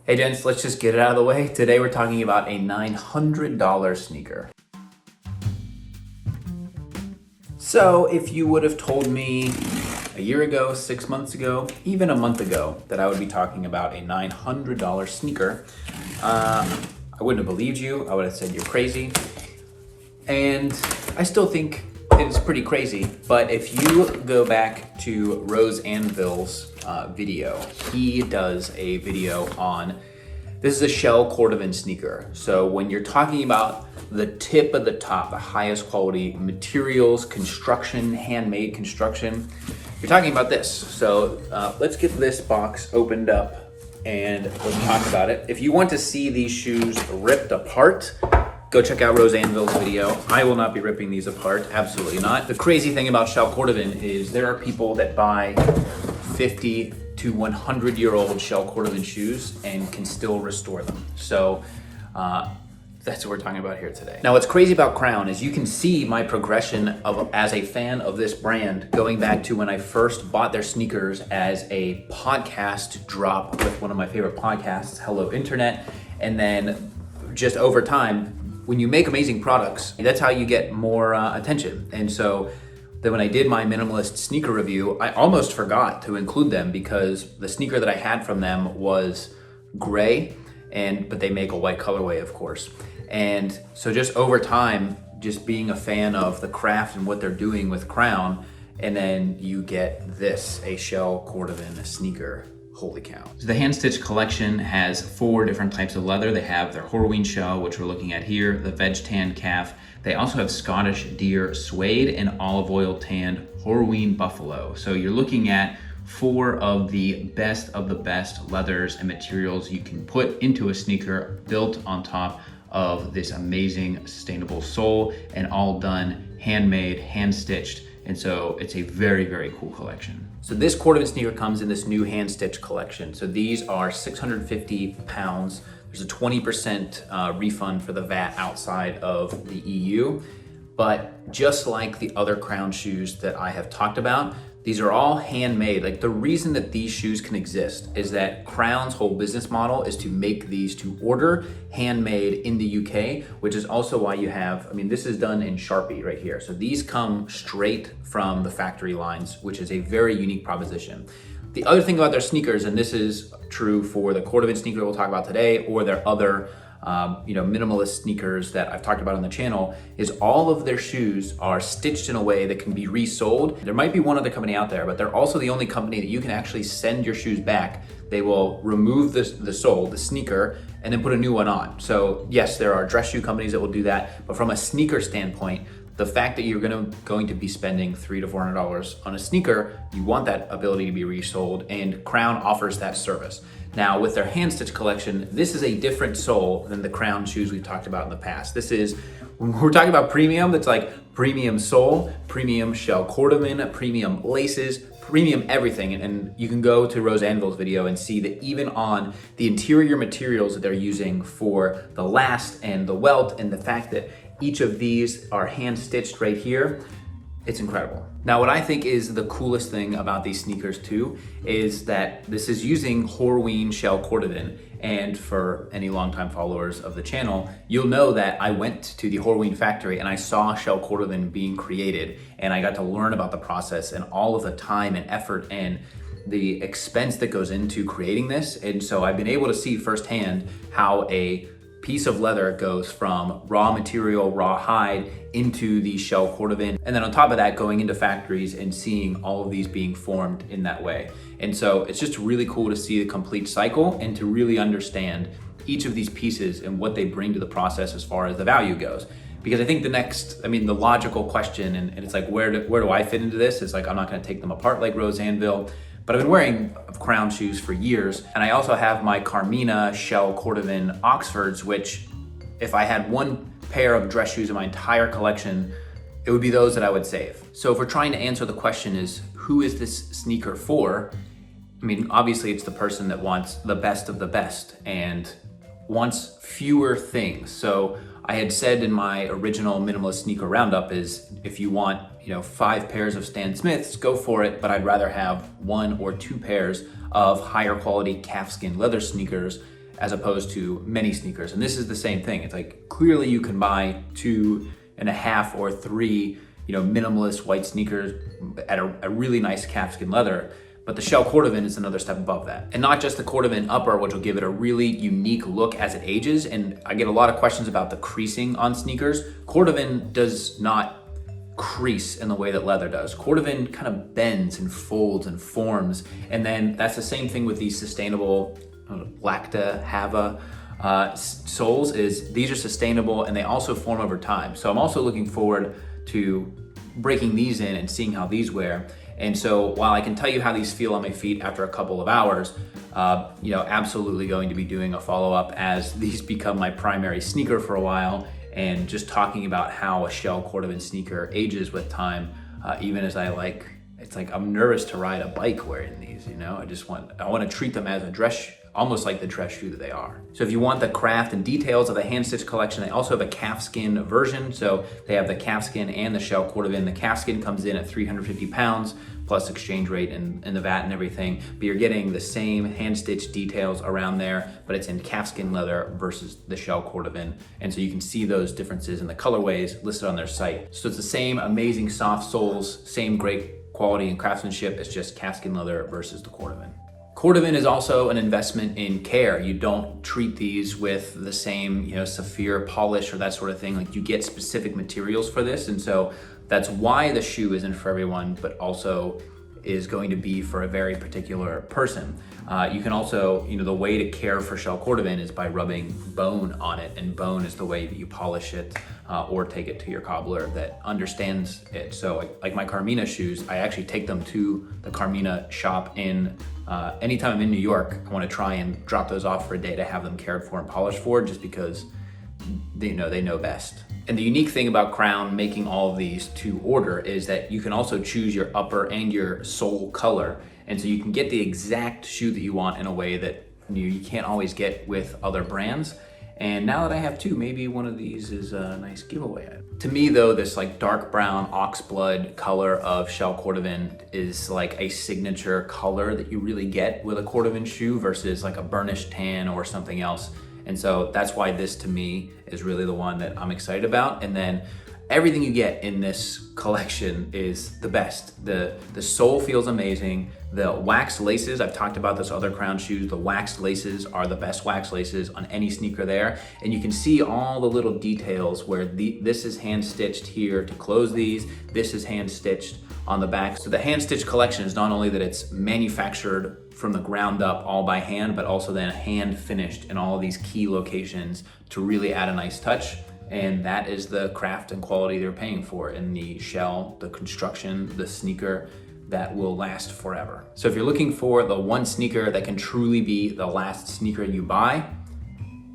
Hey gents, let's just get it out of the way. Today we're talking about a $900 sneaker. So if you would have told me a year ago, 6 months ago, even a month ago that I would be talking about a $900 sneaker, I wouldn't have believed you. I would have said you're crazy. And I still think it's pretty crazy, but if you go back to Rose Anvil's video, he does a video on, this is a shell Cordovan sneaker. So when you're talking about the tip of the top, the highest quality materials, construction, handmade construction, you're talking about this. So let's get this box opened up and let's talk about it. If you want to see these shoes ripped apart, go check out Rose Anvil's video. I will not be ripping these apart, absolutely not. The crazy thing about shell Cordovan is there are people that buy 50 to 100-year-old shell Cordovan shoes and can still restore them. So that's what we're talking about here today. Now what's crazy about Crown is you can see my progression of as a fan of this brand going back to when I first bought their sneakers as a podcast drop with one of my favorite podcasts, Hello Internet, and then just over time, when you make amazing products, that's how you get more attention. And so then when I did my minimalist sneaker review, I almost forgot to include them because the sneaker that I had from them was gray, but they make a white colorway, of course. And so just over time, just being a fan of the craft and what they're doing with Crown, and then you get this, a shell Cordovan sneaker. Holy cow. So the hand stitch collection has 4 different types of leather. They have their Horween shell, which we're looking at here, the veg tan calf. They also have Scottish deer suede and olive oil tanned Horween buffalo. So you're looking at 4 of the best leathers and materials you can put into a sneaker built on top of this amazing sustainable sole, and all done handmade, hand stitched. And so it's a very, very cool collection. So this Cordovan sneaker comes in this new hand stitch collection. So these are 650 pounds. There's a 20% refund for the VAT outside of the EU. But just like the other Crown shoes that I have talked about, these are all handmade. Like the reason that these shoes can exist is that Crown's whole business model is to make these to order, handmade in the UK, which is also why you have, this is done in Sharpie right here. So these come straight from the factory lines, which is a very unique proposition. The other thing about their sneakers, and this is true for the Cordovan sneaker we'll talk about today, or their other minimalist sneakers that I've talked about on the channel, is all of their shoes are stitched in a way that can be resold. There might be one other company out there, but they're also the only company that you can actually send your shoes back. They will remove the sole, the sneaker, and then put a new one on. So yes, there are dress shoe companies that will do that, but from a sneaker standpoint, the fact that you're going to be spending $300 to $400 on a sneaker, you want that ability to be resold, and Crown offers that service. Now with their hand stitch collection, this is a different sole than the Crown shoes we've talked about in the past. This is, when we're talking about premium, that's like premium sole, premium shell Cordovan, premium laces, premium everything. And you can go to Rose Anvil's video and see that even on the interior materials that they're using for the last and the welt, and the fact that each of these are hand stitched right here, it's incredible. Now, what I think is the coolest thing about these sneakers too, is that this is using Horween shell Cordovan. And for any longtime followers of the channel, you'll know that I went to the Horween factory and I saw shell Cordovan being created, and I got to learn about the process and all of the time and effort and the expense that goes into creating this. And so I've been able to see firsthand how a piece of leather goes from raw material, raw hide, into the shell Cordovan. And then on top of that, going into factories and seeing all of these being formed in that way. And so it's just really cool to see the complete cycle and to really understand each of these pieces and what they bring to the process as far as the value goes. Because I think the logical question, and it's like, where do I fit into this? It's like, I'm not gonna take them apart like Rose Anvil, but I've been wearing Crown shoes for years. And I also have my Carmina shell Cordovan Oxfords, which if I had one pair of dress shoes in my entire collection, it would be those that I would save. So if we're trying to answer the question is, who is this sneaker for? Obviously it's the person that wants the best of the best and wants fewer things. So I had said in my original minimalist sneaker roundup is, if you want 5 pairs of Stan Smiths, go for it, but I'd rather have 1 or 2 pairs of higher quality calfskin leather sneakers as opposed to many sneakers. And this is the same thing. It's like, clearly you can buy 2.5 or 3, minimalist white sneakers at a really nice calfskin leather. But the shell Cordovan is another step above that. And not just the Cordovan upper, which will give it a really unique look as it ages. And I get a lot of questions about the creasing on sneakers. Cordovan does not crease in the way that leather does. Cordovan kind of bends and folds and forms. And then that's the same thing with these sustainable Lacta, Hava soles, is these are sustainable and they also form over time. So I'm also looking forward to breaking these in and seeing how these wear. And so while I can tell you how these feel on my feet after a couple of hours, absolutely going to be doing a follow-up as these become my primary sneaker for a while, and just talking about how a shell Cordovan sneaker ages with time, even as it's like I'm nervous to ride a bike wearing these, I want to treat them as a dress, almost like the dress shoe that they are. So if you want the craft and details of the hand stitch collection, they also have a calfskin version. So they have the calfskin and the shell Cordovan. The calfskin comes in at 350 pounds plus exchange rate and the VAT and everything, but you're getting the same hand stitch details around there, but it's in calfskin leather versus the shell Cordovan. And so you can see those differences in the colorways listed on their site. So it's the same amazing soft soles, same great quality and craftsmanship. It's just calfskin leather versus the Cordovan. Cordovan is also an investment in care. You don't treat these with the same, sapphire polish or that sort of thing. Like, you get specific materials for this. And so that's why the shoe isn't for everyone, but also is going to be for a very particular person. You can also, the way to care for shell Cordovan is by rubbing bone on it, and bone is the way that you polish it or take it to your cobbler that understands it. So like my Carmina shoes, I actually take them to the Carmina shop anytime I'm in New York. I want to try and drop those off for a day to have them cared for and polished for, just because they know best. And the unique thing about Crown making all of these to order is that you can also choose your upper and your sole color. And so you can get the exact shoe that you want in a way that you can't always get with other brands. And now that I have two, maybe one of these is a nice giveaway. To me though, this like dark brown oxblood color of shell Cordovan is like a signature color that you really get with a Cordovan shoe versus like a burnished tan or something else. And so that's why this to me is really the one that I'm excited about. And then everything you get in this collection is the best. The sole feels amazing. The wax laces, I've talked about this other Crown shoes, the wax laces are the best wax laces on any sneaker there. And you can see all the little details where this is hand stitched here to close these, this is hand stitched on the back. So the hand stitch collection is not only that it's manufactured from the ground up all by hand, but also then hand finished in all of these key locations to really add a nice touch. And that is the craft and quality they're paying for in the shell, the construction, the sneaker that will last forever. So if you're looking for the one sneaker that can truly be the last sneaker you buy,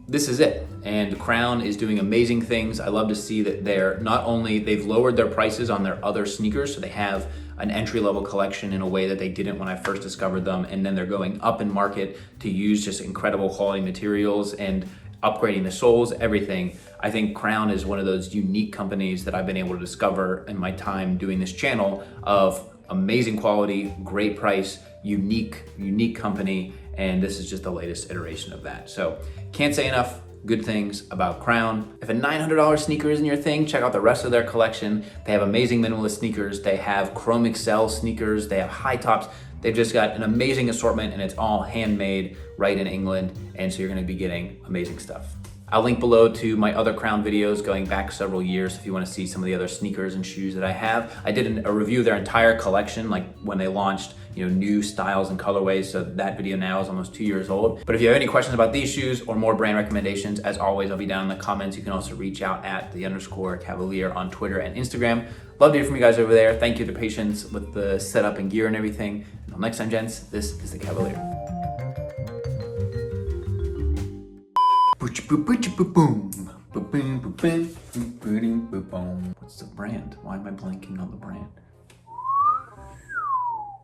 this is it. And Crown is doing amazing things. I love to see that they've lowered their prices on their other sneakers. So they have an entry-level collection in a way that they didn't when I first discovered them. And then they're going up in market to use just incredible quality materials and upgrading the soles, everything. I think Crown is one of those unique companies that I've been able to discover in my time doing this channel, of amazing quality, great price, unique company. And this is just the latest iteration of that. So can't say enough good things about Crown. If a $900 sneaker isn't your thing, check out the rest of their collection. They have amazing minimalist sneakers. They have Chrome Excel sneakers. They have high tops. They've just got an amazing assortment, and it's all handmade right in England. And so you're gonna be getting amazing stuff. I'll link below to my other Crown videos going back several years if you want to see some of the other sneakers and shoes that I have. I did a review of their entire collection, like when they launched new styles and colorways, so that video now is almost 2 years old. But if you have any questions about these shoes or more brand recommendations, as always, I'll be down in the comments. You can also reach out at @_Kavalier on Twitter and Instagram. Love to hear from you guys over there. Thank you for the patience with the setup and gear and everything. Until next time, gents, this is the Kavalier. What's the brand? Why am I blanking on the brand?